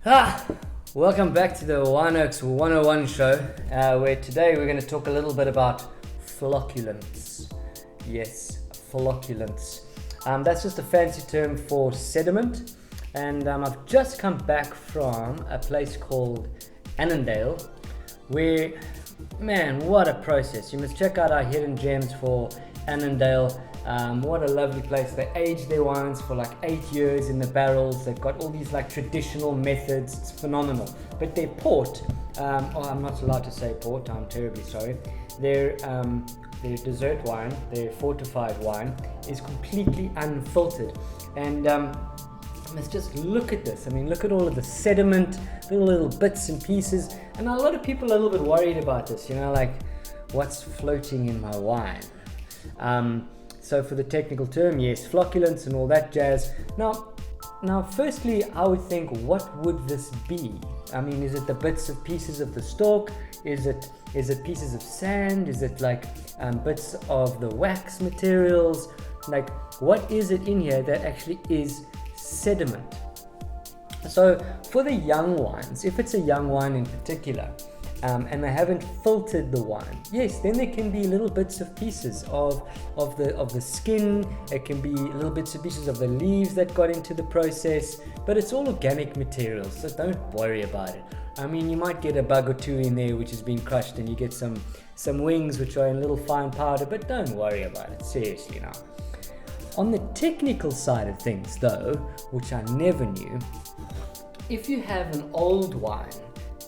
Ah, welcome back to the Wineworks 101 show, where today we're going to talk a little bit about flocculants. Yes, flocculants. That's just a fancy term for sediment, and I've just come back from a place called Annandale, where, man, what a process. You must check out our hidden gems for Annandale. What a lovely place. They age their wines for like 8 years in the barrels. They've got all these like traditional methods. It's phenomenal. But their port, I'm not allowed to say port, I'm terribly sorry. Their dessert wine, their fortified wine, is completely unfiltered. And let's just look at this. I mean, look at all of the sediment, little bits and pieces. And a lot of people are a little bit worried about this, like what's floating in my wine. So for the technical term, yes, flocculants and all that jazz. Now, firstly, I would think, what would this be? I mean, is it the bits of pieces of the stalk? Is it pieces of sand? Is it like bits of the wax materials? Like, what is it in here that actually is sediment? So for the young wines, if it's a young wine in particular, and they haven't filtered the wine, yes, then there can be little bits of pieces of the skin. It can be little bits of pieces of the leaves that got into the process, but it's all organic material, so don't worry about it. I mean, you might get a bug or two in there which has been crushed, and you get some wings which are in little fine powder, but don't worry about it, seriously now. On the technical side of things though, which I never knew, if you have an old wine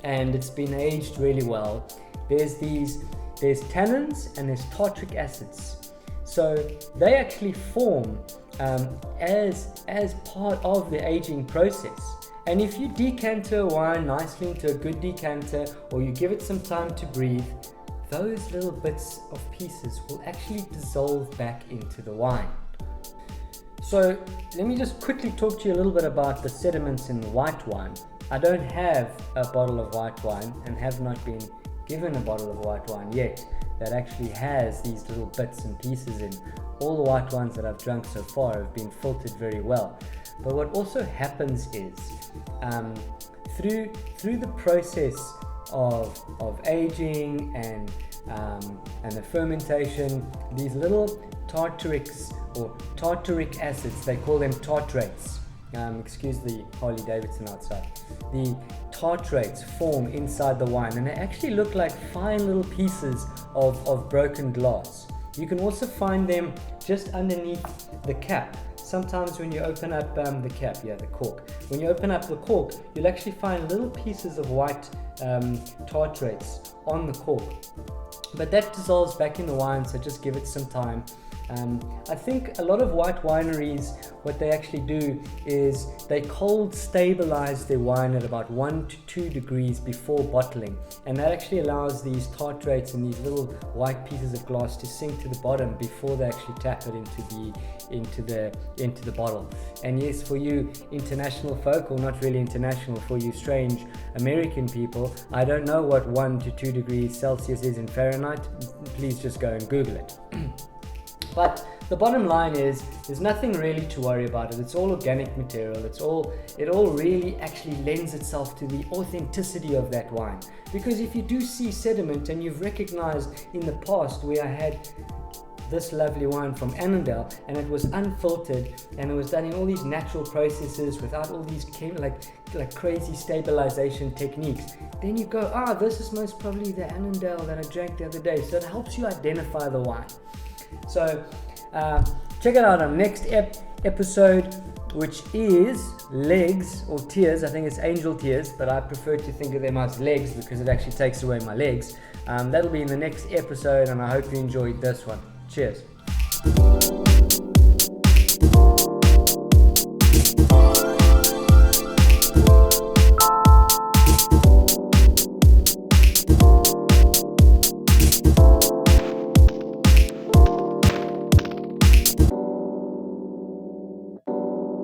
and it's been aged really well, there's tannins and there's tartaric acids. So they actually form as part of the aging process. And if you decanter a wine nicely into a good decanter, or you give it some time to breathe, those little bits of pieces will actually dissolve back into the wine. So let me just quickly talk to you a little bit about the sediments in white wine. I don't have a bottle of white wine and have not been given a bottle of white wine yet that actually has these little bits and pieces in. All the white wines that I've drunk so far have been filtered very well. But what also happens is through the process of aging and the fermentation, these little tartarics or tartaric acids, they call them tartrates. Excuse the Harley Davidson outside. The tartrates form inside the wine, and they actually look like fine little pieces of broken glass. You can also find them just underneath the cap. Sometimes when you open up the cap, the cork, when you open up the cork, you'll actually find little pieces of white tartrates on the cork. But that dissolves back in the wine, so just give it some time. I think a lot of white wineries, what they actually do is they cold stabilize their wine at about 1 to 2 degrees before bottling, and that actually allows these tartrates and these little white pieces of glass to sink to the bottom before they actually tap it into the bottle. And yes, for you international folk, or not really international, for you strange American people, I don't know what 1 to 2 degrees Celsius is in Fahrenheit. Please just go and Google it. But the bottom line is, there's nothing really to worry about it. It's all organic material. It all really actually lends itself to the authenticity of that wine. Because if you do see sediment, and you've recognized in the past where I had this lovely wine from Annandale, and it was unfiltered, and it was done in all these natural processes without all these like crazy stabilization techniques, then you go, this is most probably the Annandale that I drank the other day. So it helps you identify the wine. So check it out on next episode, which is legs or tears. I think it's angel tears, but I prefer to think of them as legs because it actually takes away my legs. That'll be in the next episode, and I hope you enjoyed this one. Cheers.